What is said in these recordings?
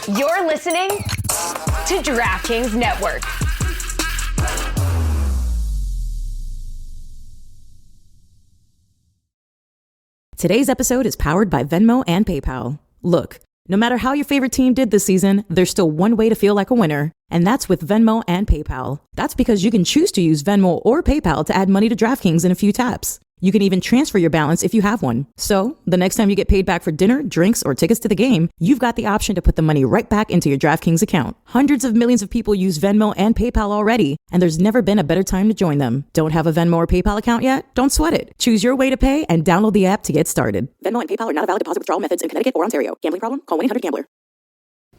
You're listening to DraftKings Network. Today's episode is powered by Venmo and PayPal. Look, no matter how your favorite team did this season, there's still one way to feel like a winner, and that's with Venmo and PayPal. That's because you can choose to use Venmo or PayPal to add money to DraftKings in a few taps. You can even transfer your balance if you have one. So, the next time you get paid back for dinner, drinks, or tickets to the game, you've got the option to put the money right back into your DraftKings account. Hundreds of millions of people use Venmo and PayPal already, and there's never been a better time to join them. Don't have a Venmo or PayPal account yet? Don't sweat it. Choose your way to pay and download the app to get started. Venmo and PayPal are not a valid deposit withdrawal methods in Connecticut or Ontario. Gambling problem? Call 1-800-GAMBLER.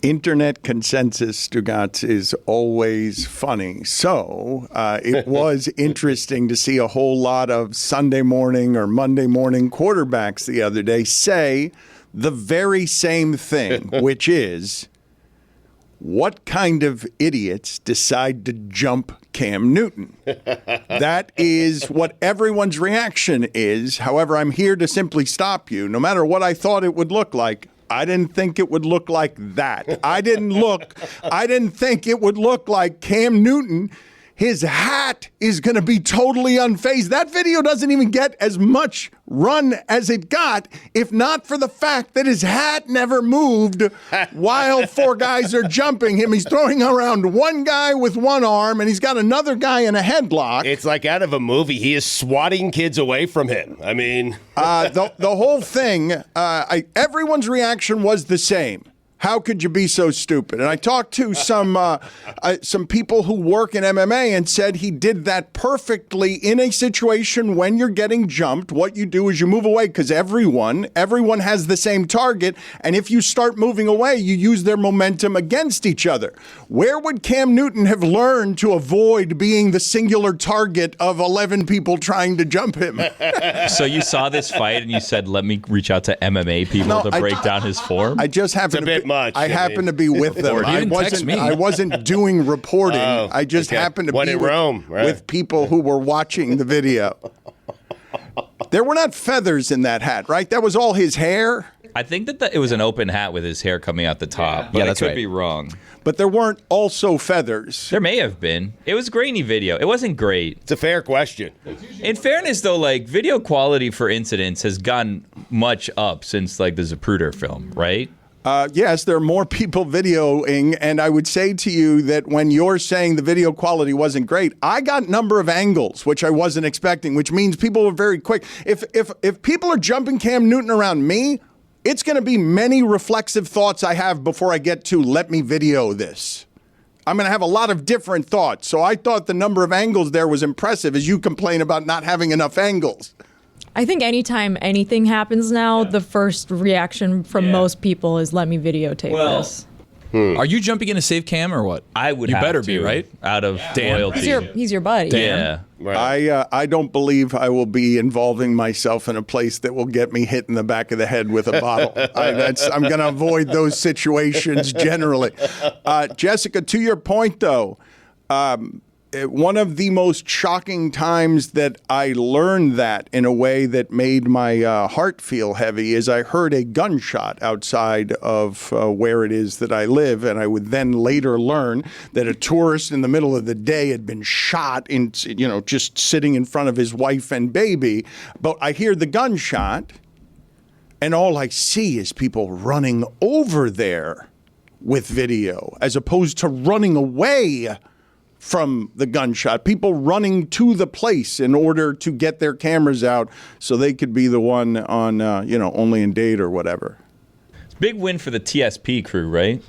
Internet consensus, Stugotz, is always funny. So it was interesting to see a whole lot of Sunday morning or Monday morning quarterbacks the other day say the very same thing, which is, what kind of idiots decide to jump Cam Newton? That is what everyone's reaction is. However, I'm here to simply stop you. No matter what I thought it would look like, I didn't think it would look like that. I didn't think it would look like Cam Newton. His hat is going to be totally unfazed. That video doesn't even get as much run as it got, if not for the fact that his hat never moved while four guys are jumping him. He's throwing around one guy with one arm, and he's got another guy in a headlock. It's like out of a movie. He is swatting kids away from him. I mean... the whole thing, everyone's reaction was the same. How could you be so stupid? And I talked to some people who work in MMA and said he did that perfectly in a situation when you're getting jumped. What you do is you move away because everyone has the same target. And if you start moving away, you use their momentum against each other. Where would Cam Newton have learned to avoid being the singular target of 11 people trying to jump him? So you saw this fight and you said, let me reach out to MMA people to break down his form? I just happened to be... much. I happened to be with them. I wasn't doing reporting. I just happened to be with people who were watching the video. There were not feathers in that hat, right? That was all his hair. I think that it was an open hat with his hair coming out the top. But that's I could right. be wrong. But there weren't also feathers. There may have been. It was a grainy video. It wasn't great. It's a fair question. In fairness, though, like, video quality for incidents has gone much up since, like, the Zapruder film, right? Yes, there are more people videoing, and I would say to you that when you're saying the video quality wasn't great, I got number of angles, which I wasn't expecting, which means people were very quick. If people are jumping Cam Newton around me, it's going to be many reflexive thoughts I have before I get to let me video this. I'm going to have a lot of different thoughts. So I thought the number of angles there was impressive, as you complain about not having enough angles. I think anytime anything happens now, the first reaction from most people is, let me videotape this. Are you jumping in to save Cam or what? I would You have better to, be, right? Out of loyalty. He's your buddy. Yeah. Right. I don't believe I will be involving myself in a place that will get me hit in the back of the head with a bottle. I'm going to avoid those situations generally. Jessica, to your point, though, one of the most shocking times that I learned that in a way that made my heart feel heavy is I heard a gunshot outside of where it is that I live, and I would then later learn that a tourist in the middle of the day had been shot in, just sitting in front of his wife and baby. But I hear the gunshot, and all I see is people running over there with video, as opposed to running away from the gunshot, people running to the place in order to get their cameras out so they could be the one on, only in date or whatever. Big win for the TSP crew, right?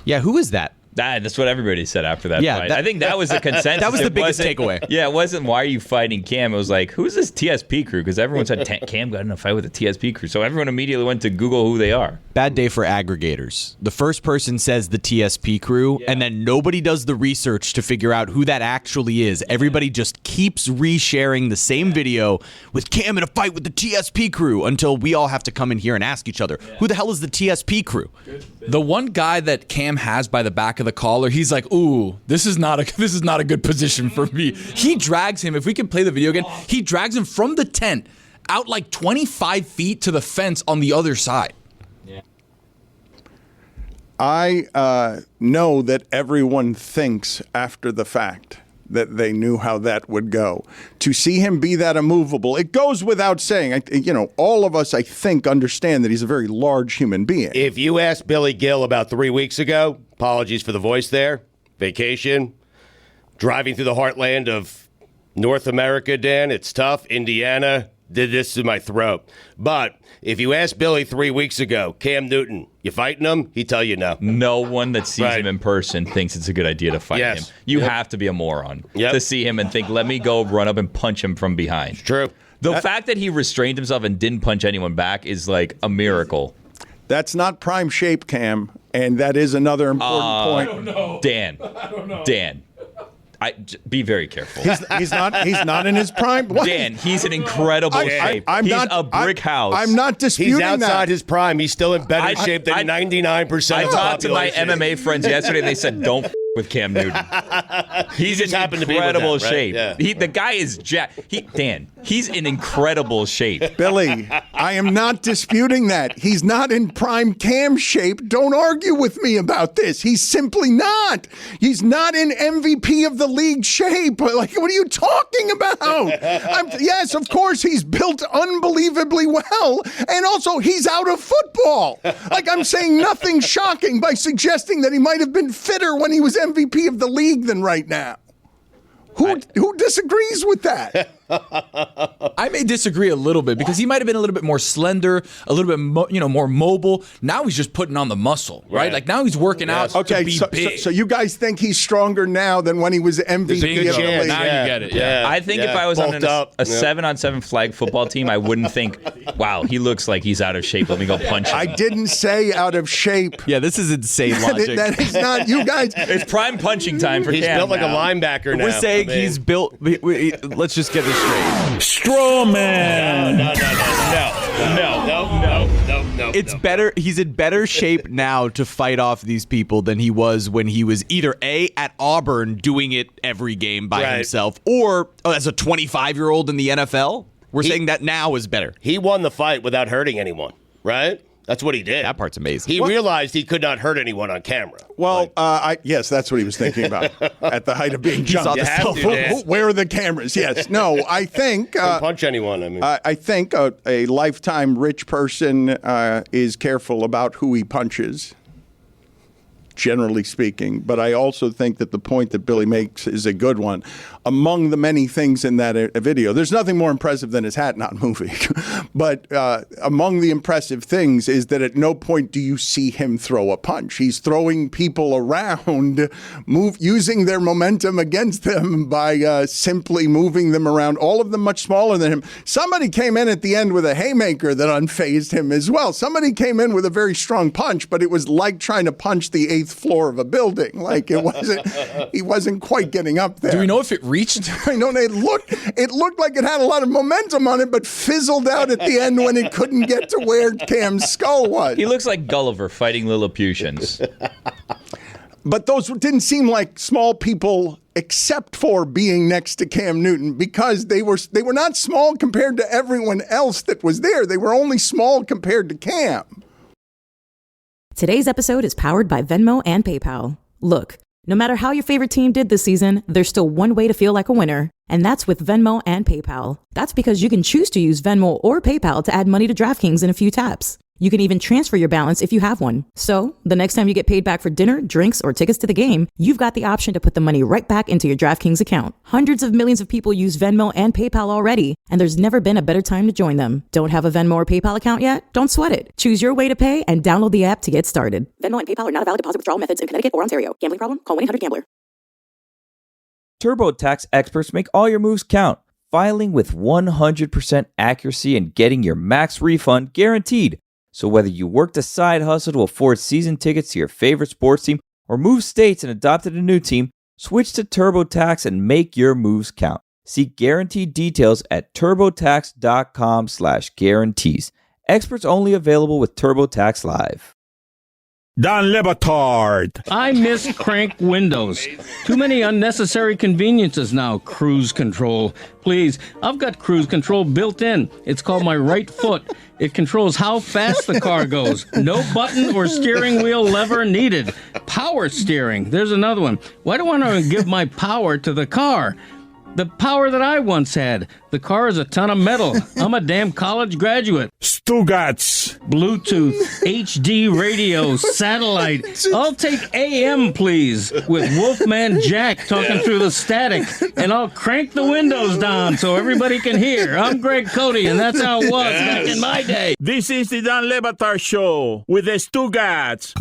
Yeah, who is that? That's what everybody said after that fight. I think that was the consensus. That was the biggest takeaway. Yeah, it wasn't, why are you fighting Cam? It was like, who's this TSP crew? Because everyone said Cam got in a fight with the TSP crew. So everyone immediately went to Google who they are. Bad day for aggregators. The first person says the TSP crew, and then nobody does the research to figure out who that actually is. Everybody just keeps resharing the same video with Cam in a fight with the TSP crew until we all have to come in here and ask each other, who the hell is the TSP crew? The one guy that Cam has by the back of the collar, he's like, ooh, this is not a good position for me. He drags him, if we can play the video again, he drags him from the tent out like 25 feet to the fence on the other side. I know that everyone thinks after the fact that they knew how that would go. To see him be that immovable, it goes without saying. All of us, I think, understand that he's a very large human being. If you asked Billy Gill about 3 weeks ago, apologies for the voice there, vacation, driving through the heartland of North America, Dan, it's tough. Indiana did this to my throat. But if you asked Billy 3 weeks ago, Cam Newton, you fighting him? He'd tell you no. No one that sees him in person thinks it's a good idea to fight him. You have to be a moron to see him and think, let me go run up and punch him from behind. It's true. The fact that he restrained himself and didn't punch anyone back is like a miracle. That's not prime shape, Cam, and that is another important point. I don't know. Dan. Be very careful. He's not in his prime. What? Dan, he's in incredible shape. He's a brick house. I'm not disputing He's outside that. his prime. He's still in better shape than 99% of the I talked to my population. MMA friends yesterday. They said, don't with Cam Newton. He's in incredible shape. Yeah. The guy is jacked. Dan, he's in incredible shape. Billy, I am not disputing that. He's not in prime Cam shape. Don't argue with me about this. He's simply not. He's not in MVP of the league shape. Like, what are you talking about? Yes, of course, he's built unbelievably well. And also, he's out of football. Like, I'm saying nothing shocking by suggesting that he might have been fitter when he was MVP of the league than right now. Who disagrees with that? I may disagree a little bit because he might have been a little bit more slender, a little bit more mobile. Now he's just putting on the muscle, right? Like now he's working out to be big. So you guys think he's stronger now than when he was MVP of the league? Now you get it. Yeah. I think if I was on a 7-on-7 flag football team, I wouldn't think, wow, he looks like he's out of shape. Let me go punch him. I didn't say out of shape. Yeah, this is insane logic. That is not, you guys. It's prime punching time for He's Cam built like now. a linebacker now. We're saying he's built. Let's just get this straight. Straw man. No. It's better. He's in better shape now to fight off these people than he was when he was either at Auburn doing it every game by himself, or as a 25-year-old in the NFL. We're saying that now is better. He won the fight without hurting anyone, right? That's what he did. That part's amazing. He realized he could not hurt anyone on camera. Well, yes, that's what he was thinking about at the height of being jumped. Where are the cameras? Yes. No, I think... Don't punch anyone. I mean, I think a lifetime rich person is careful about who he punches, generally speaking. But I also think that the point that Billy makes is a good one. Among the many things in that video, there's nothing more impressive than his hat not moving. But among the impressive things is that at no point do you see him throw a punch. He's throwing people around, using their momentum against them by simply moving them around, all of them much smaller than him. Somebody came in at the end with a haymaker that unfazed him as well. Somebody came in with a very strong punch, but it was like trying to punch the 8th floor of a building. Like he wasn't quite getting up there. Do we know if it reached? I know it looked like it had a lot of momentum on it, but fizzled out at the end when it couldn't get to where Cam's skull was. He looks like Gulliver fighting Lilliputians. But those didn't seem like small people, except for being next to Cam Newton, because they were not small compared to everyone else that was there. They were only small compared to Cam. Today's episode is powered by Venmo and PayPal. Look, no matter how your favorite team did this season, there's still one way to feel like a winner, and that's with Venmo and PayPal. That's because you can choose to use Venmo or PayPal to add money to DraftKings in a few taps. You can even transfer your balance if you have one. So, the next time you get paid back for dinner, drinks, or tickets to the game, you've got the option to put the money right back into your DraftKings account. Hundreds of millions of people use Venmo and PayPal already, and there's never been a better time to join them. Don't have a Venmo or PayPal account yet? Don't sweat it. Choose your way to pay and download the app to get started. Venmo and PayPal are not a valid deposit withdrawal methods in Connecticut or Ontario. Gambling problem? Call 1-800-GAMBLER. TurboTax experts make all your moves count, filing with 100% accuracy and getting your max refund guaranteed. So whether you worked a side hustle to afford season tickets to your favorite sports team or moved states and adopted a new team, switch to TurboTax and make your moves count. See guaranteed details at turbotax.com/guarantees. Experts only available with TurboTax Live. Don Le Batard. I miss crank windows. Too many unnecessary conveniences now. Cruise control. Please, I've got cruise control built in. It's called my right foot. It controls how fast the car goes. No button or steering wheel lever needed. Power steering. There's another one. Why do I want to give my power to the car? The power that I once had. The car is a ton of metal. I'm a damn college graduate. Stugotz. Bluetooth, HD radio, satellite. I'll take AM, please, with Wolfman Jack talking through the static, and I'll crank the windows down so everybody can hear. I'm Greg Cody, and that's how it was back in my day. This is the Don Le Batard Show with the Stugotz.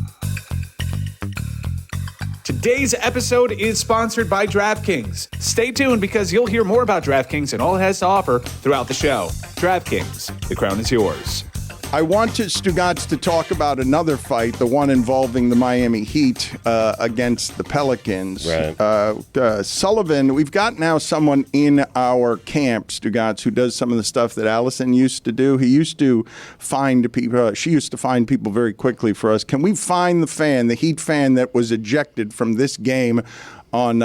Today's episode is sponsored by DraftKings. Stay tuned because you'll hear more about DraftKings and all it has to offer throughout the show. DraftKings, the crown is yours. I want Stugotz to talk about another fight, the one involving the Miami Heat against the Pelicans. Right. Sullivan, we've got now someone in our camp, Stugotz, who does some of the stuff that Allison used to do. He used to find people. She used to find people very quickly for us. Can we find the Heat fan that was ejected from this game on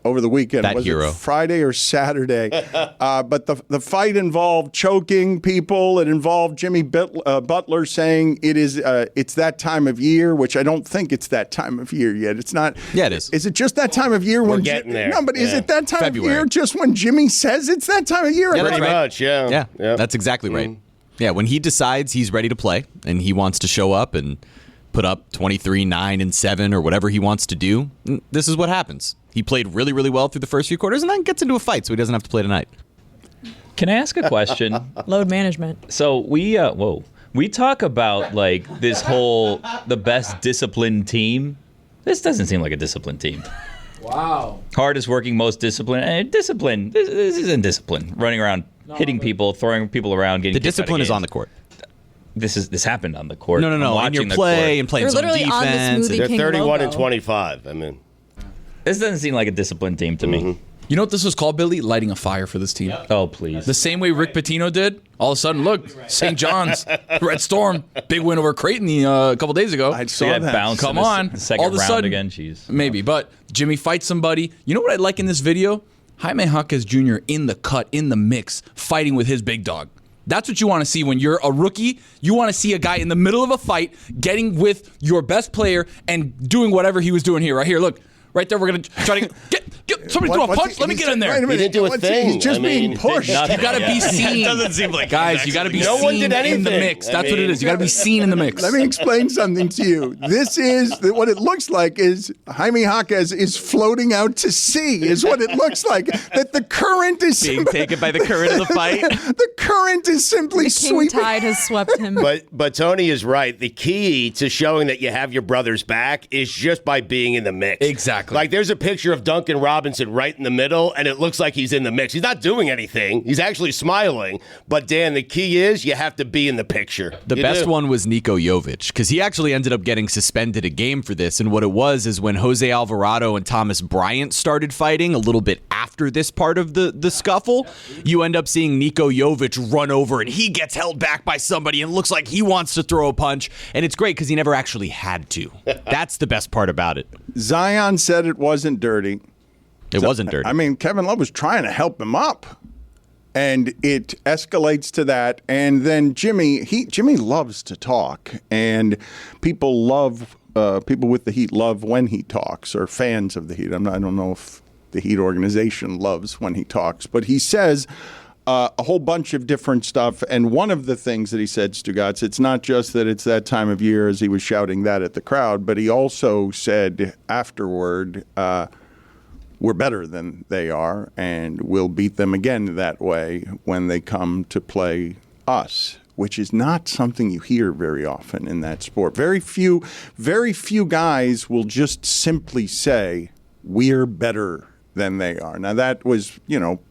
over the weekend? That was hero. it Friday or Saturday? But the fight involved choking people. It involved Jimmy Butler saying it's that time of year, which I don't think it's that time of year yet. It's not. Yeah, it is. Is it just that time of year when? We're getting there. No, but is it that time February. of year just when Jimmy says it's that time of year? Yeah, Pretty much, yeah. Yeah, that's exactly right. Yeah, when he decides he's ready to play and he wants to show up and put up 23, 9, and 7 or whatever he wants to do, this is what happens. He played really, really well through the first few quarters and then gets into a fight so he doesn't have to play tonight. Can I ask a question? Load management. So we talk about like this whole the best disciplined team. This doesn't seem like a disciplined team. Wow. Hardest working, most disciplined. Discipline. This isn't discipline. Running around, hitting people, throwing people around, getting The kicked out of discipline is games. on the court. This happened on the court. No. I'm In watching your the play court. and playing They're some literally on the defense. Smoothie They're King 31 and logo. 25. I mean, This doesn't seem like a disciplined team to me. You know what this was called, Billy? Lighting a fire for this team. Oh, please. The same way Rick Pitino did. All of a sudden, look, St. John's, Red Storm, big win over Creighton a couple days ago. I See saw that that. bounce Come in the on. second All of a round sudden, again. Jeez. Maybe, but Jimmy fights somebody. You know what I like in this video? Jaime Jaquez Jr. in the cut, in the mix, fighting with his big dog. That's what you want to see when you're a rookie. You want to see a guy in the middle of a fight getting with your best player and doing whatever he was doing here. Right here, look. Right there, we're going to try to get somebody throw a punch. Let me get in there. Wait a minute. He didn't do a What's thing. He's just I mean, being pushed. did You got to be seen. doesn't seem like Guys, you got to be No one seen did in the anything. mix. I That's what it mean- is. You got to be seen in the mix. Let me explain something to you. This is what it looks like is Jaime Jaquez is floating out to sea is what it looks like. That the current is Being taken by the current of the fight. The current is simply The king sweeping. tide has swept him. But Tony is right. The key to showing that you have your brother's back is just by being in the mix. Exactly. Like there's a picture of Duncan Robinson right in the middle, and it looks like he's in the mix. He's not doing anything. He's actually smiling. But Dan, the key is you have to be in the picture. The You best do. one was Niko Jovic because he actually ended up getting suspended a game for this. And what it was is when Jose Alvarado and Thomas Bryant started fighting a little bit after this part of the scuffle, you end up seeing Niko Jovic run over and he gets held back by somebody and looks like he wants to throw a punch. And it's great because he never actually had to. That's the best part about it. Zion said it wasn't dirty. It wasn't dirty. I mean, Kevin Love was trying to help him up. And it escalates to that. And then Jimmy loves to talk. And people with the Heat love when he talks, or fans of the Heat. I don't know if the Heat organization loves when he talks. But he says a whole bunch of different stuff. And one of the things that he said, Stugotz, it's not just that it's that time of year as he was shouting that at the crowd, but he also said afterward, we're better than they are, and we'll beat them again that way when they come to play us, which is not something you hear very often in that sport. Very few guys will just simply say, we're better than they are. Now, that was,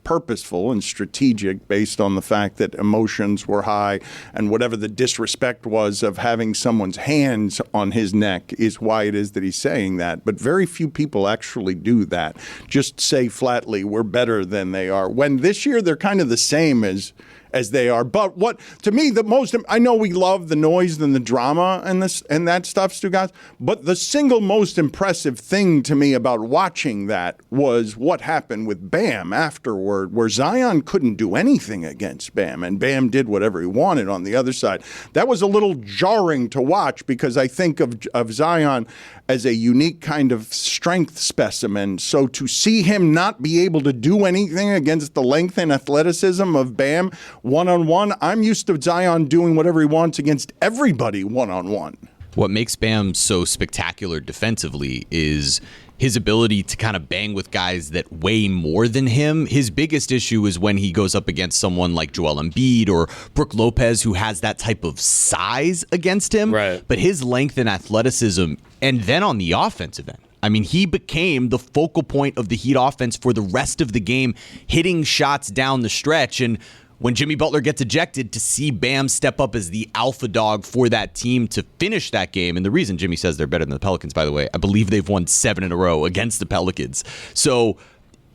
purposeful and strategic based on the fact that emotions were high, and whatever the disrespect was of having someone's hands on his neck is why it is that he's saying that. But very few people actually do that. Just say flatly, we're better than they are. When this year they're kind of the same as as they are. But what, to me, the most, I know we love the noise and the drama and that stuff, Stugotz, but the single most impressive thing to me about watching that was what happened with Bam afterward, where Zion couldn't do anything against Bam, and Bam did whatever he wanted on the other side. That was a little jarring to watch because I think of Zion as a unique kind of strength specimen. So to see him not be able to do anything against the length and athleticism of Bam one-on-one, I'm used to Zion doing whatever he wants against everybody one-on-one. What makes Bam so spectacular defensively is his ability to kind of bang with guys that weigh more than him. His biggest issue is when he goes up against someone like Joel Embiid or Brook Lopez, who has that type of size against him. Right. But his length and athleticism, and then on the offensive end, I mean, he became the focal point of the Heat offense for the rest of the game, hitting shots down the stretch. And when Jimmy Butler gets ejected, to see Bam step up as the alpha dog for that team to finish that game. And the reason Jimmy says they're better than the Pelicans, by the way, I believe they've won 7 in a row against the Pelicans. So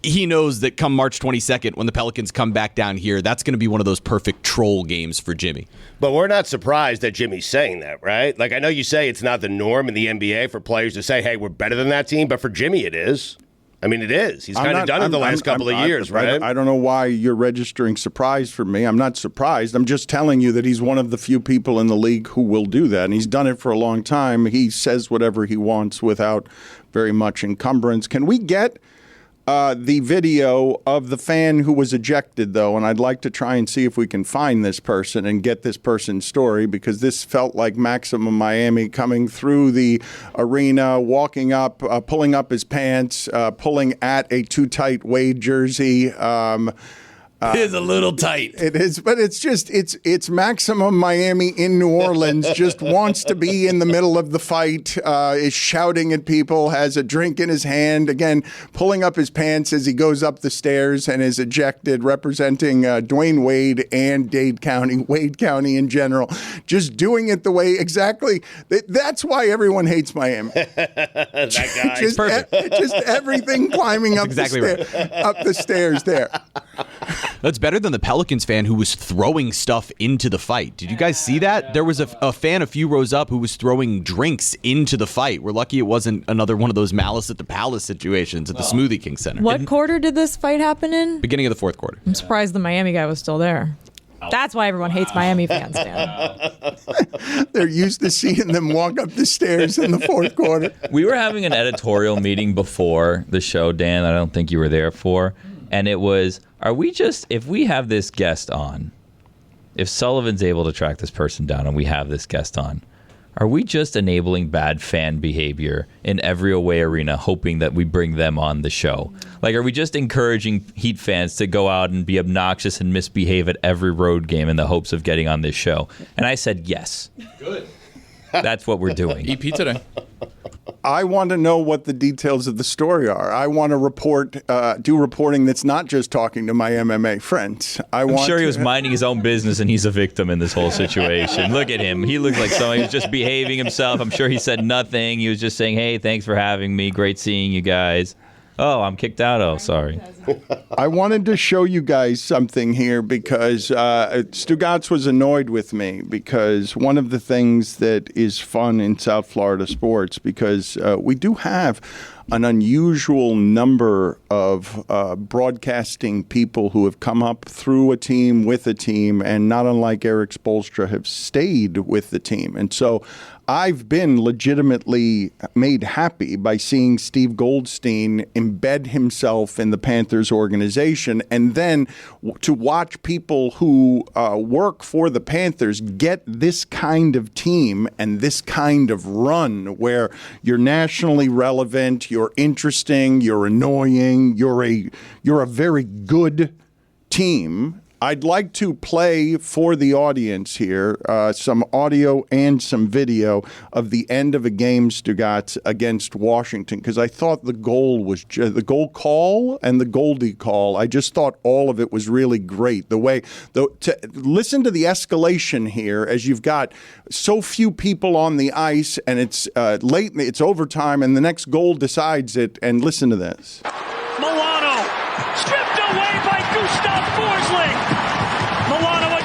he knows that come March 22nd, when the Pelicans come back down here, that's going to be one of those perfect troll games for Jimmy. But we're not surprised that Jimmy's saying that, right? Like, I know you say it's not the norm in the NBA for players to say, hey, we're better than that team, but for Jimmy it is. I mean, it is. He's kind of done it the last couple of years, right? I don't know why you're registering surprise for me. I'm not surprised. I'm just telling you that he's one of the few people in the league who will do that, and he's done it for a long time. He says whatever he wants without very much encumbrance. Can we get the video of the fan who was ejected, though? And I'd like to try and see if we can find this person and get this person's story, because this felt like Maximum Miami coming through the arena, walking up, pulling up his pants, pulling at a too tight Wade jersey. It is a little tight. It is, but it's Maximum Miami in New Orleans, just wants to be in the middle of the fight, is shouting at people, has a drink in his hand, again, pulling up his pants as he goes up the stairs and is ejected, representing Dwayne Wade and Wade County in general, just doing it the way exactly. That's why everyone hates Miami. That guy. Just everything climbing up, exactly up the stairs there. That's better than the Pelicans fan who was throwing stuff into the fight. Did you guys see that? There was a fan a few rows up who was throwing drinks into the fight. We're lucky it wasn't another one of those Malice at the Palace situations at the Smoothie King Center. What quarter did this fight happen in? Beginning of the fourth quarter. I'm surprised the Miami guy was still there. That's why everyone hates Miami fans, Dan. They're used to seeing them walk up the stairs in the fourth quarter. We were having an editorial meeting before the show, Dan, I don't think you were there for. And it was, if we have this guest on, if Sullivan's able to track this person down and we have this guest on, are we just enabling bad fan behavior in every away arena, hoping that we bring them on the show? Like, are we just encouraging Heat fans to go out and be obnoxious and misbehave at every road game in the hopes of getting on this show? And I said yes. Good. That's what we're doing. EP today. I want to know what the details of the story are. I want to do reporting that's not just talking to my MMA friends. I'm sure he was minding his own business and he's a victim in this whole situation. Look at him. He looks like someone who's just behaving himself. I'm sure he said nothing. He was just saying, hey, thanks for having me. Great seeing you guys. Oh, I'm kicked out. Oh, sorry. I wanted to show you guys something here because Stugotz was annoyed with me because one of the things that is fun in South Florida sports, because we do have an unusual number of broadcasting people who have come up through a team, with a team, and not unlike Eric Spoelstra, have stayed with the team. And so I've been legitimately made happy by seeing Steve Goldstein embed himself in the Panthers organization, and then to watch people who work for the Panthers get this kind of team and this kind of run where you're nationally relevant, you're interesting, you're annoying, you're a very good team. I'd like to play for the audience here some audio and some video of the end of a game, Stugotz, against Washington, because I thought the goal was the goal call and the Goldie call. I just thought all of it was really great. To listen to the escalation here as you've got so few people on the ice and it's late, it's overtime, and the next goal decides it. And listen to this. Milano stripped away by Gustav Forsling. Milano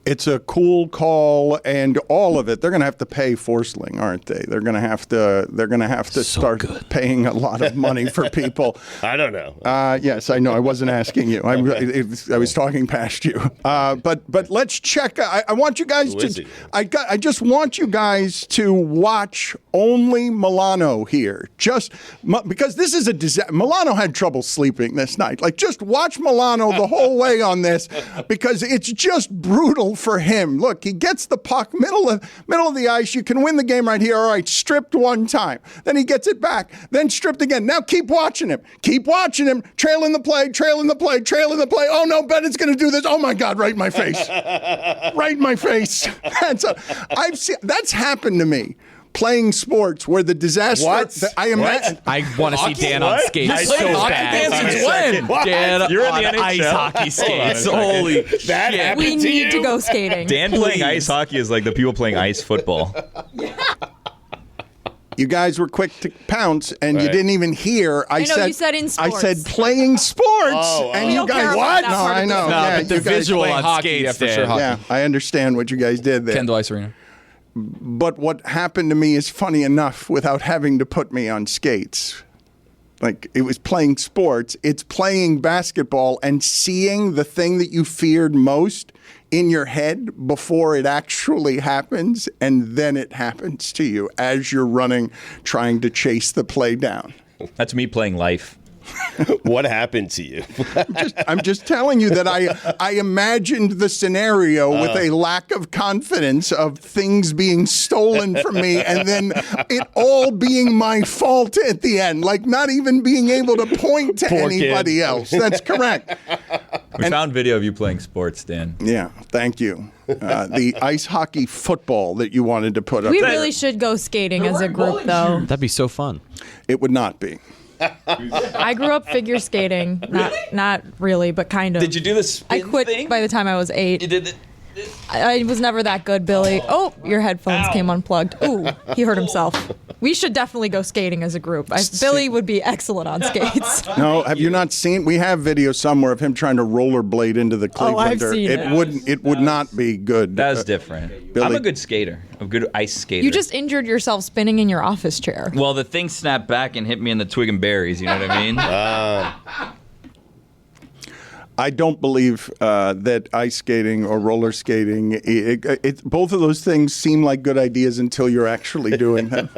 It's a cool call, and all of it. They're going to have to pay Forceling, aren't they? They're going to have to start paying a lot of money for people. I don't know. Yes, I know. I wasn't asking you. I was talking past you. But let's check. I want you guys to. I just want you guys to watch only Milano here, just because this is a disaster. Milano had trouble sleeping this night. Like, just watch Milano the whole way on this, because it's just brutal for him. Look, he gets the puck, middle of the ice. You can win the game right here. All right, stripped one time. Then he gets it back. Then stripped again. Now keep watching him. Keep watching him. Trailing the play. Oh, no, Bennett's going to do this. Oh, my God, right in my face. Right in my face. That's happened to me. Playing sports where the disaster. I imagine. I want to see Dan on skates so bad. Dan You're in on the NHL? ice hockey skates. Holy shit. We need to go skating. Dan playing ice hockey is like the people playing ice football. You guys were quick to pounce, and you didn't even hear. I know, you said in sports. I said playing sports, and you guys. What? No, I know. No, Yeah, but the you guys visual play on hockey, skates, for sure. Dan. Yeah, I understand what you guys did there. Kendall Ice Arena. But what happened to me is funny enough without having to put me on skates. Like, it was playing sports. It's playing basketball and seeing the thing that you feared most in your head before it actually happens, and then it happens to you as you're running, trying to chase the play down. That's me playing life. What happened to you? I'm just telling you that I imagined the scenario with a lack of confidence of things being stolen from me, and then it all being my fault at the end, like not even being able to point to anybody else. That's correct. We found video of you playing sports, Dan. Yeah, thank you. The ice hockey football that you wanted to put up We there. really should go skating as a group, though. That'd be so fun. It would not be. I grew up figure skating. Not really, but kind of. Did you do the spin I quit thing? by the time I was 8. You did it. I was never that good, Billy. Oh, your headphones came unplugged. Ooh, he hurt himself. We should definitely go skating as a group. Billy would be excellent on skates. No, have you not seen? We have video somewhere of him trying to rollerblade into the Clevelander. I've seen it. It would not be good. That was different. Billy. I'm a good skater. I'm a good ice skater. You just injured yourself spinning in your office chair. Well, the thing snapped back and hit me in the twig and berries. You know what I mean? I don't believe that ice skating or roller skating, both of those things seem like good ideas until you're actually doing them.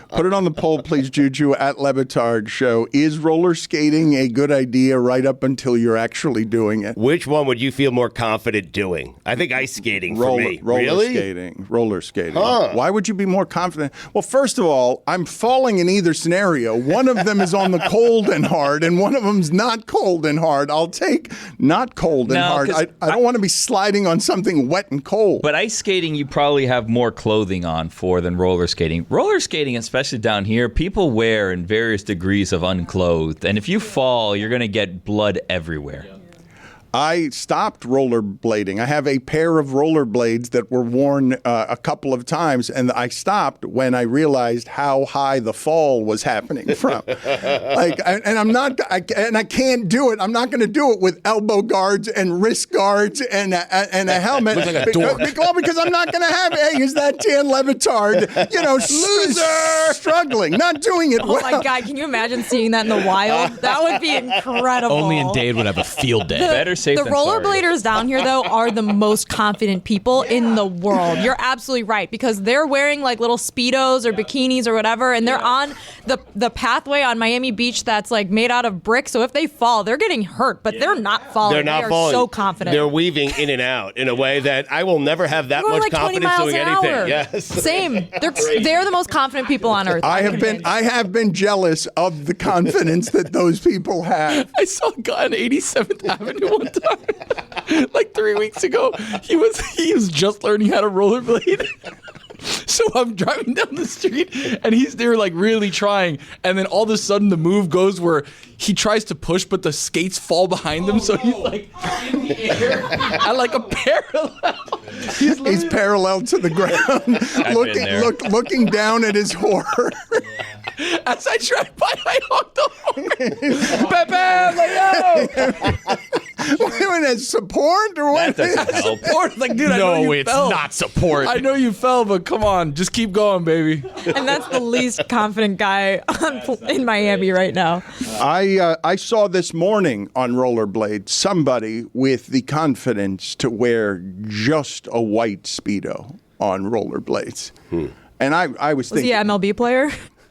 Put it on the poll, please, Juju, at Batard Show. Is roller skating a good idea right up until you're actually doing it? Which one would you feel more confident doing? I think ice skating for me. Roller skating. Huh. Why would you be more confident? Well, first of all, I'm falling in either scenario. One of them is on the cold and hard, and one of them's not cold and hard. I'll take not cold and hard. I don't want to be sliding on something wet and cold. But ice skating, you probably have more clothing on for than roller skating. Roller skating, especially down here, people wear in various degrees of unclothed. And if you fall, you're going to get blood everywhere. I stopped rollerblading. I have a pair of rollerblades that were worn a couple of times, and I stopped when I realized how high the fall was happening from. And I can't do it. I'm not going to do it with elbow guards and wrist guards and a helmet. Look like a dork. Because I'm not going to have. Hey, is that Dan Batard? Loser, struggling, not doing it well. Oh my God! Can you imagine seeing that in the wild? That would be incredible. Only in Dade would have a field day. Better safe The than sorry. rollerbladers down here, though, are the most confident people in the world. You're absolutely right, because they're wearing like little Speedos or bikinis or whatever, and they're on the pathway on Miami Beach that's like made out of brick. So if they fall, they're getting hurt, but they're not falling. They're not they are falling. so confident. They're weaving in and out in a way that I will never have that We're much like 20 confidence miles doing an anything. hour. Yes. Same. They're the most confident people on earth. I have been jealous of the confidence that those people have. I saw a guy on 87th Avenue one time, like 3 weeks ago. He was just learning how to rollerblade. So I'm driving down the street, and he's there like really trying, and then all of a sudden the move goes where he tries to push, but the skates fall behind him, so he's like in the air at like a parallel. He's parallel to the ground, looking down at his horror. As I drive by, I honk the horn. Pepe, Leo! Women as support or what? That doesn't help. Support? Like, dude, I know you it's fell. not support. I know you fell, but come on, just keep going, baby. And that's the least confident guy in Miami right now. I saw this morning on rollerblades somebody with the confidence to wear just a white Speedo on rollerblades. And I was thinking... Was he an MLB player?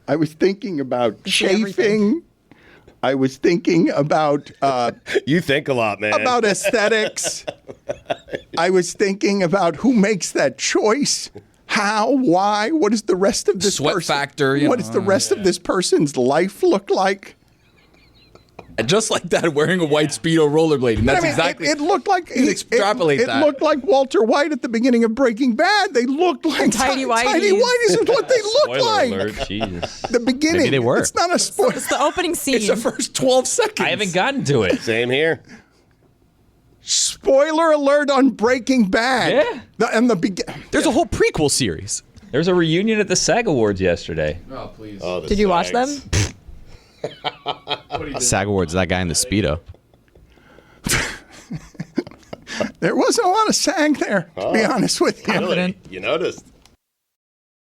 I was thinking about chafing. I was thinking about... you think a lot, man. About aesthetics. I was thinking about who makes that choice. How? Why? What is the rest of this Sweat factor. What does the rest of this person's life look like? And just like that, wearing a white Speedo rollerblading. That's exactly. It looked like extrapolate it that. looked like Walter White at the beginning of Breaking Bad. They looked like Tidy Whities. Tidy Whities is what they look Spoiler like. alert, Jesus. The beginning. Maybe they were. It's not a spoiler. It's the opening scene. It's the first 12 seconds. I haven't gotten to it. Same here. Spoiler alert on Breaking Bad. Yeah. There's a whole prequel series. There's a reunion at the SAG Awards yesterday. Oh, please. Did you watch them? SAG Awards, that guy in the Speedo. There wasn't a lot of SAG there, to be honest with you. Really? You noticed.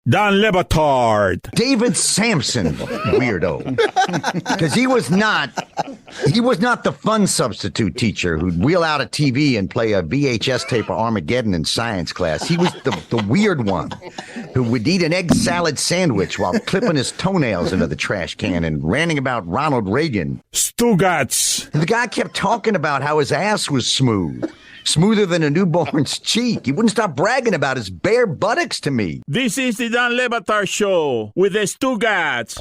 Don Le Batard. David Sampson, weirdo. Because he was not the fun substitute teacher who'd wheel out a TV and play a VHS tape of Armageddon in science class. He was the weird one who would eat an egg salad sandwich while clipping his toenails into the trash can and ranting about Ronald Reagan. Stugotz. And the guy kept talking about how his ass was smooth. Smoother than a newborn's cheek. He wouldn't stop bragging about his bare buttocks to me. This is the Don Le Batard Show with the Stugotz.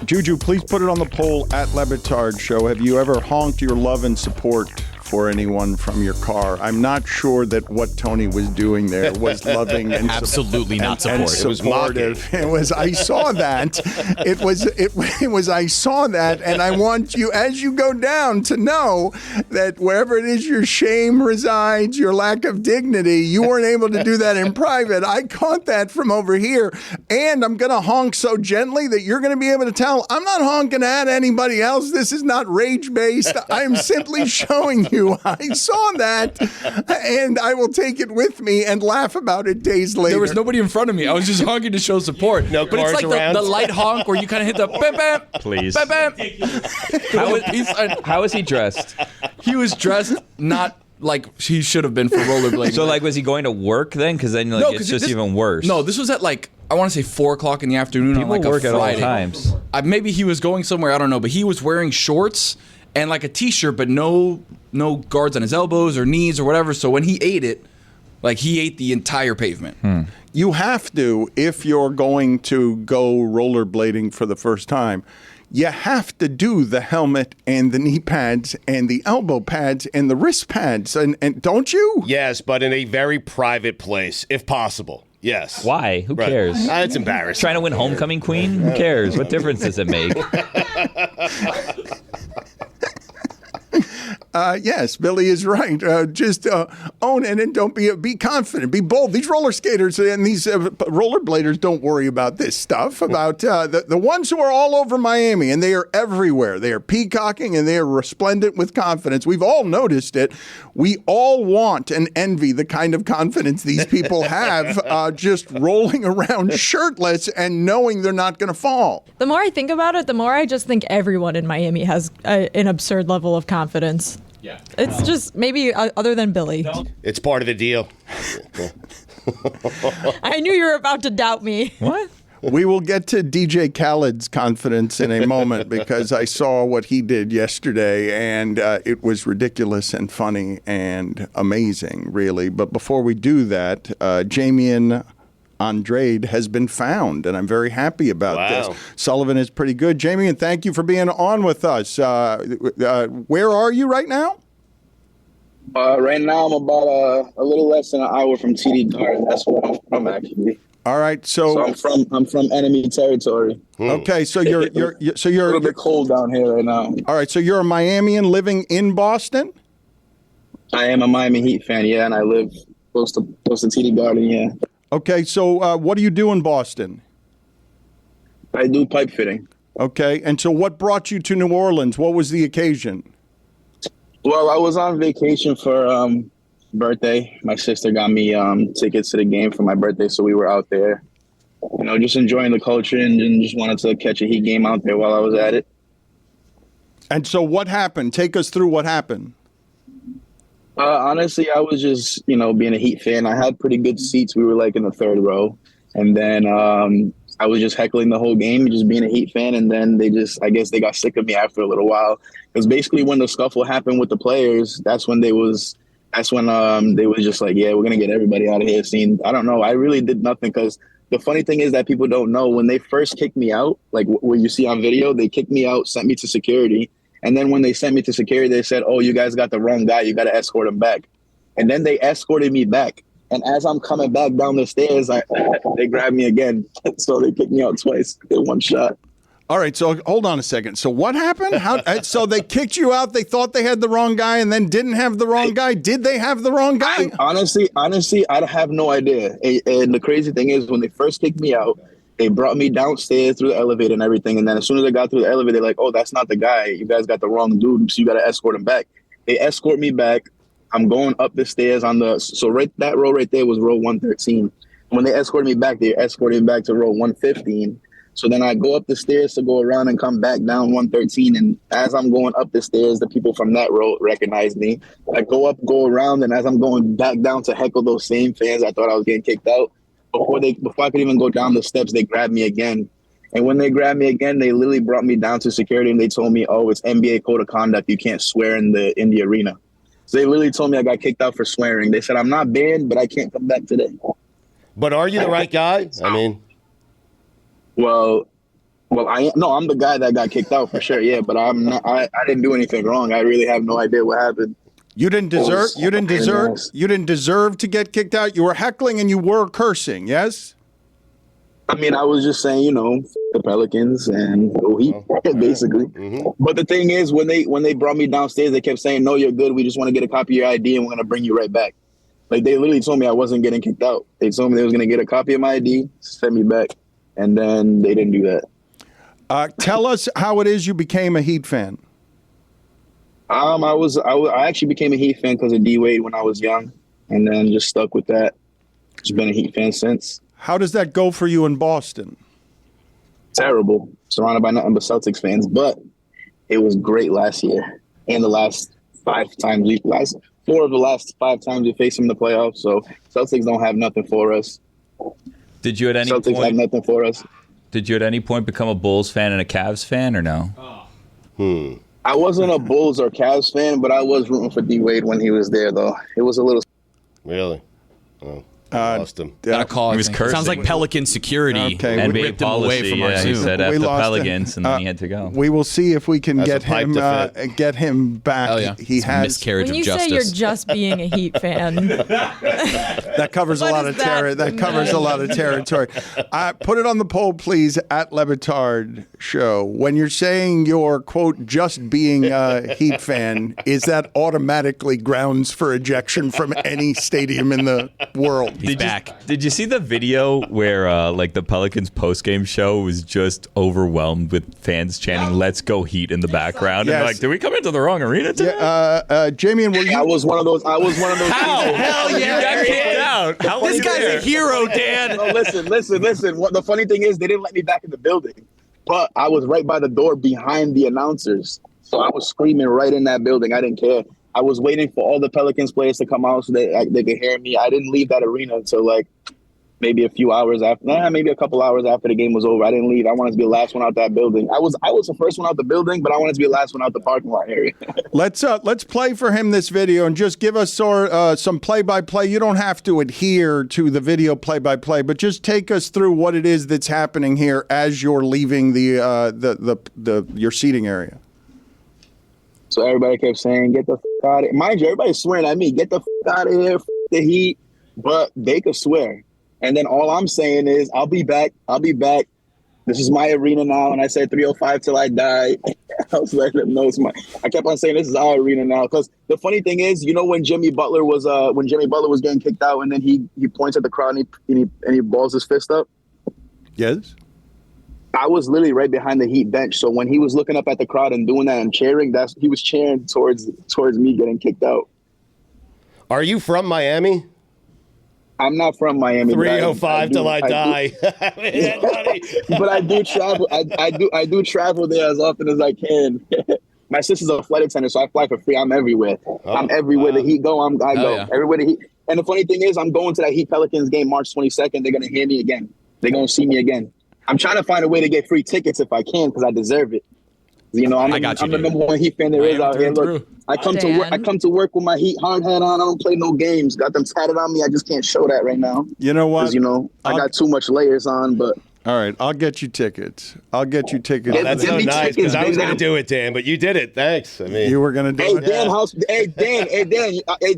Juju, please put it on the poll at Le Batard Show. Have you ever honked your love and support for anyone from your car? I'm not sure that what Tony was doing there was loving and absolutely not support. And supportive. It was. I saw that. It was. I saw that, and I want you, as you go down, to know that wherever it is your shame resides, your lack of dignity, you weren't able to do that in private. I caught that from over here, and I'm gonna honk so gently that you're gonna be able to tell I'm not honking at anybody else. This is not rage based. I'm simply showing you. I saw that, and I will take it with me and laugh about it days later. There was nobody in front of me. I was just honking to show support. No but cars it's like around. the light honk where you kind of hit the bam, bam, Please. bam, bam. How is he dressed? He was dressed not like he should have been for rollerblading. So, like, was he going to work then? Because then, like, it's just even worse. No, this was at like, I want to say 4 o'clock in the afternoon People on like work a at all Friday. times. Maybe he was going somewhere, I don't know, but he was wearing shorts and like a t-shirt, but no guards on his elbows or knees or whatever. So when he ate it, like he ate the entire pavement. You have to, if you're going to go rollerblading for the first time, you have to do the helmet and the knee pads and the elbow pads and the wrist pads, and don't you? Yes, but in a very private place, if possible. Yes. Why? Who cares? It's embarrassing. Trying to win homecoming queen? Who cares? What difference does it make? Yes, Billy is right. Just own it and don't be confident. Be bold. These roller skaters and these rollerbladers don't worry about this stuff. About the ones who are all over Miami, and they are everywhere. They are peacocking and they are resplendent with confidence. We've all noticed it. We all want and envy the kind of confidence these people have, just rolling around shirtless and knowing they're not going to fall. The more I think about it, the more I just think everyone in Miami has an absurd level of confidence. Yeah. It's just maybe other than Billy. It's part of the deal. I knew you were about to doubt me. What? We will get to DJ Khaled's confidence in a moment because I saw what he did yesterday, and it was ridiculous and funny and amazing, really. But before we do that, Jaymion Andrade has been found, and I'm very happy about this. Sullivan is pretty good. Jaymion, thank you for being on with us. Where are you right now? Right now, I'm about a little less than an hour from TD Garden. That's where I'm from, actually. All right, so I'm from enemy territory. Okay, so you're a little bit cold down here right now. All right, so you're a Miamian living in Boston? I am a Miami Heat fan, yeah, and I live close to TD Garden, yeah. Okay, so what do you do in Boston? I do pipe fitting. Okay. And so what brought you to New Orleans? What was the occasion? Well, I was on vacation for birthday. My sister got me tickets to the game for my birthday, so we were out there, just enjoying the culture and just wanted to catch a Heat game out there while I was at it. And so what happened? Take us through what happened. Honestly, I was just, being a Heat fan. I had pretty good seats. We were like in the third row. And then I was just heckling the whole game, just being a Heat fan. And then I guess they got sick of me after a little while. Because basically when the scuffle happened with the players, that's when they was just like, yeah, we're going to get everybody out of here. I don't know. I really did nothing because the funny thing is that people don't know when they first kicked me out, like what you see on video, they kicked me out, sent me to security. And then when they sent me to security, they said, oh, you guys got the wrong guy. You got to escort him back. And then they escorted me back. And as I'm coming back down the stairs, they grabbed me again. So they kicked me out twice in one shot. All right. So hold on a second. So what happened? So they kicked you out. They thought they had the wrong guy and then didn't have the wrong guy. Did they have the wrong guy? Honestly, I have no idea. And the crazy thing is when they first kicked me out, they brought me downstairs through the elevator and everything. And then as soon as I got through the elevator, they're like, oh, that's not the guy. You guys got the wrong dude. So you got to escort him back. They escort me back. I'm going up the stairs that row right there was row 113. When they escorted me back, they escorted me back to row 115. So then I go up the stairs to go around and come back down 113. And as I'm going up the stairs, the people from that row recognize me. I go around, and as I'm going back down to heckle those same fans, I thought I was getting kicked out. Before I could even go down the steps, they grabbed me again. And when they grabbed me again, they literally brought me down to security and they told me, oh, it's NBA code of conduct. You can't swear in the arena. So they literally told me I got kicked out for swearing. They said, I'm not banned, but I can't come back today. But are you the right guy? I mean, I'm the guy that got kicked out for sure. Yeah, but I'm not, I didn't do anything wrong. I really have no idea what happened. You didn't deserve to get kicked out. You were heckling and you were cursing, yes? I mean, I was just saying, the Pelicans and go Heat, basically. Mm-hmm. But the thing is, when they brought me downstairs, they kept saying, no, you're good. We just want to get a copy of your ID and we're going to bring you right back. Like, they literally told me I wasn't getting kicked out. They told me they was going to get a copy of my ID, send me back, and then they didn't do that. Tell us how it is you became a Heat fan. I actually became a Heat fan because of D-Wade when I was young, and then just stuck with that. Just been a Heat fan since. How does that go for you in Boston? Terrible. Surrounded by nothing but Celtics fans, but it was great last year. And the last 4 of the last 5 times we faced them in the playoffs. So Celtics don't have nothing for us. Did you at any Celtics point have nothing for us. Did you at any point become a Bulls fan and a Cavs fan or no? I wasn't a Bulls or Cavs fan, but I was rooting for D-Wade when he was there, though. It was a little... Really? Oh. Lost him. Got a call. He was cursing. Sounds like Pelican security. Okay, NBA ripped him away policy. from our Yeah, he Zoom. said after We the lost Pelicans, him. and then he had to go. We will see if we can That's get a pipe him to fit. get him back. Hell yeah. He It's a has miscarriage When you of justice. say you're just being a Heat fan, that covers a What lot does of terror. that That covers a lot of territory. Put it on the poll, please, at Le Batard Show. When you're saying you're quote just being a Heat fan, is that automatically grounds for ejection from any stadium in the world? He's back. Did you see the video where the Pelicans post-game show was just overwhelmed with fans chanting "Let's go Heat" in the background? Yes. And like, did we come into the wrong arena today? Jaymion, were you? I was one of those. How? Hell yeah! You got kicked out. How This was guy's there? a hero, Dan. No, listen. What the funny thing is, they didn't let me back in the building, but I was right by the door behind the announcers, so I was screaming right in that building. I didn't care. I was waiting for all the Pelicans players to come out so they could hear me. I didn't leave that arena until maybe a few hours after. Maybe a couple hours after the game was over. I didn't leave. I wanted to be the last one out that building. I was the first one out the building, but I wanted to be the last one out the parking lot area. Let's play for him this video and just give us some play-by-play. You don't have to adhere to the video play-by-play, but just take us through what it is that's happening here as you're leaving your seating area. So everybody kept saying, "Get the f*** out of here." Mind you, everybody's swearing at me. Get the f*** out of here, f*** the Heat. But they could swear. And then all I'm saying is, I'll be back. This is my arena now. And I said 305 till I die. I was letting them know I kept on saying this is our arena now. Because the funny thing is, when Jimmy Butler was getting kicked out, and then he points at the crowd and he balls his fist up. Yes. I was literally right behind the Heat bench. So when he was looking up at the crowd and doing that and cheering, he was cheering towards me getting kicked out. Are you from Miami? I'm not from Miami. 305 till I die. But I do travel. I do travel there as often as I can. My sister's a flight attendant, so I fly for free. I'm everywhere. I'm everywhere the Heat go. I go. Yeah. Everywhere the Heat. And the funny thing is, I'm going to that Heat Pelicans game March 22nd. They're gonna hear me again. They're gonna see me again. I'm trying to find a way to get free tickets if I can, because I deserve it. You know, I'm the number one Heat fan there is out here. Look, I come to work with my Heat hard hat on. I don't play no games. Got them tatted on me. I just can't show that right now. You know what? You know, I got too much layers on, but. All right, I'll get you tickets. That's so nice, because I was going to do it, Dan, but you did it. Thanks. I mean, you were going to do it.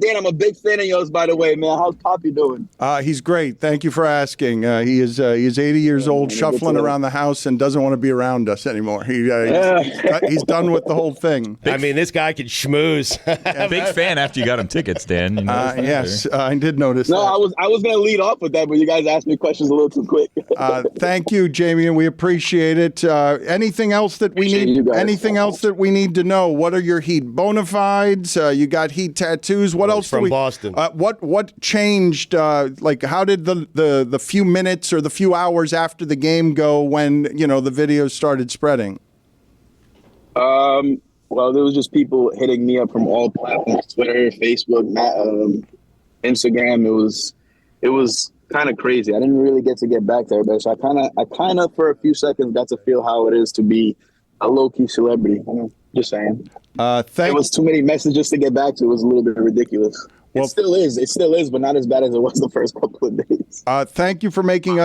Dan, I'm a big fan of yours, by the way, man. How's Poppy doing? He's great. Thank you for asking. He is 80 years old, shuffling around the house, and doesn't want to be around us anymore. He's done with the whole thing. I mean, this guy can schmooze. Big fan after you got him tickets, Dan. You yes, I did notice that. I was going to lead off with that, but you guys asked me questions a little too quick. Thank you, Jaymion. We appreciate it. Anything else that we need? Anything else that we need to know? What are your Heat bona fides? You got Heat tattoos. What else? From Boston. What changed? Like, how did the few minutes or the few hours after the game go when the videos started spreading? Well, there was just people hitting me up from all platforms: Twitter, Facebook, Instagram. It was kind of crazy. I didn't really get back to everybody, so I kind of for a few seconds got to feel how it is to be a low-key celebrity. Just saying. It was too many messages to get back to. It was a little bit ridiculous. Well, it still is, but not as bad as it was the first couple of days. Thank you for making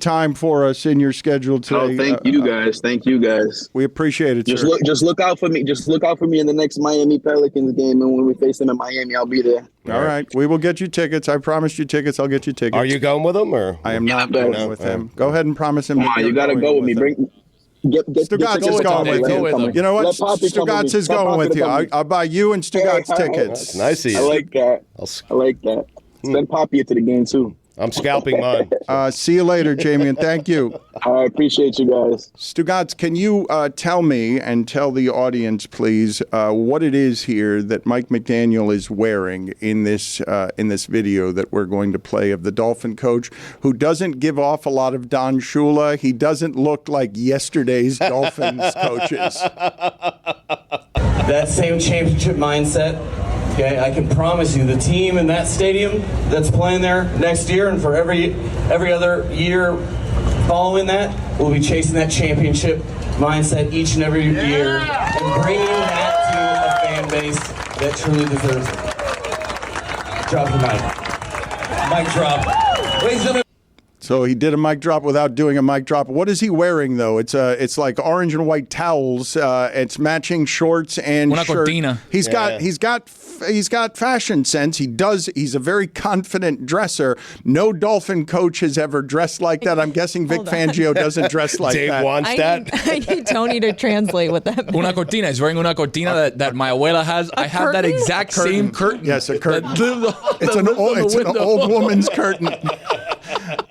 time for us in your schedule today. Oh, thank you guys. We appreciate it. Just sir. Just look out for me. Just look out for me in the next Miami Pelicans game, and when we face them in Miami, I'll be there. All right, we will get you tickets. I promised you tickets. I'll get you tickets. Are you going with him, or I am not going with him? Go ahead and promise him. Come on, you gotta go with me. Stugotz is going with you. You know what? Stugotz is going with you. I'll buy you and Stugotz tickets. Nice of you. I like that. Send Poppy to the game too. I'm scalping mine. See you later, Jaymion. Thank you. I appreciate you guys. Stugotz, can you tell me and tell the audience, please, what it is here that Mike McDaniel is wearing in this video that we're going to play of the Dolphin coach, who doesn't give off a lot of Don Shula. He doesn't look like yesterday's Dolphins coaches. That same championship mindset. Okay, I can promise you the team in that stadium that's playing there next year and for every other year following that will be chasing that championship mindset each and every year and bringing that to a fan base that truly deserves it. Drop the mic. Mic drop. Ladies and gentlemen. So he did a mic drop without doing a mic drop. What is he wearing though? It's like orange and white towels. It's matching shorts and shirt. He's got fashion sense. He's a very confident dresser. No Dolphin coach has ever dressed like that. I'm guessing Vic Fangio doesn't dress like Dave that. wants that. I need Tony to translate what that means. Una cortina. He's wearing una cortina that my abuela has. I have that exact same curtain. Yes, a curtain. It's an old woman's curtain.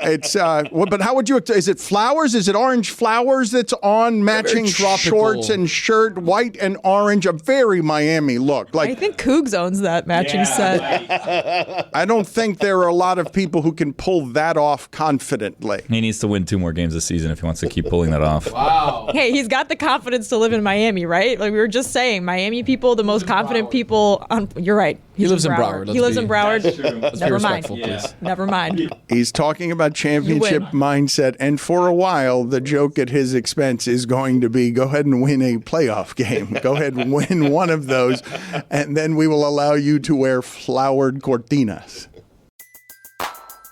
It's but how would you? Is it flowers? Is it orange flowers that's on matching shorts and shirt, white and orange? A very Miami look. Like I think Cougs owns that matching set. I don't think there are a lot of people who can pull that off confidently. He needs to win 2 more games this season if he wants to keep pulling that off. Wow. Hey, he's got the confidence to live in Miami, right? Like we were just saying, Miami people, the most confident people. You're right. He lives in Broward. He lives in Broward. Let's Never be mind. please. Never mind. He's talking about championship mindset, and for a while, the joke at his expense is going to be, go ahead and win a playoff game. Go ahead and win one of those, and then we will allow you to wear flowered cortinas.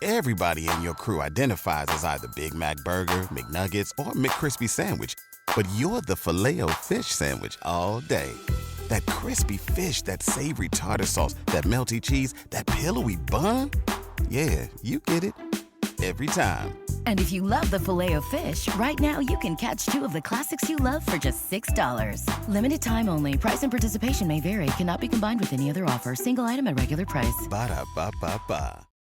Everybody in your crew identifies as either Big Mac Burger, McNuggets, or McCrispy Sandwich, but you're the Filet-O-Fish Sandwich all day. That crispy fish, that savory tartar sauce, that melty cheese, that pillowy bun. Yeah, you get it. Every time. And if you love the Filet-O-Fish, right now you can catch 2 of the classics you love for just $6. Limited time only. Price and participation may vary. Cannot be combined with any other offer. Single item at regular price. Ba-da-ba-ba-ba.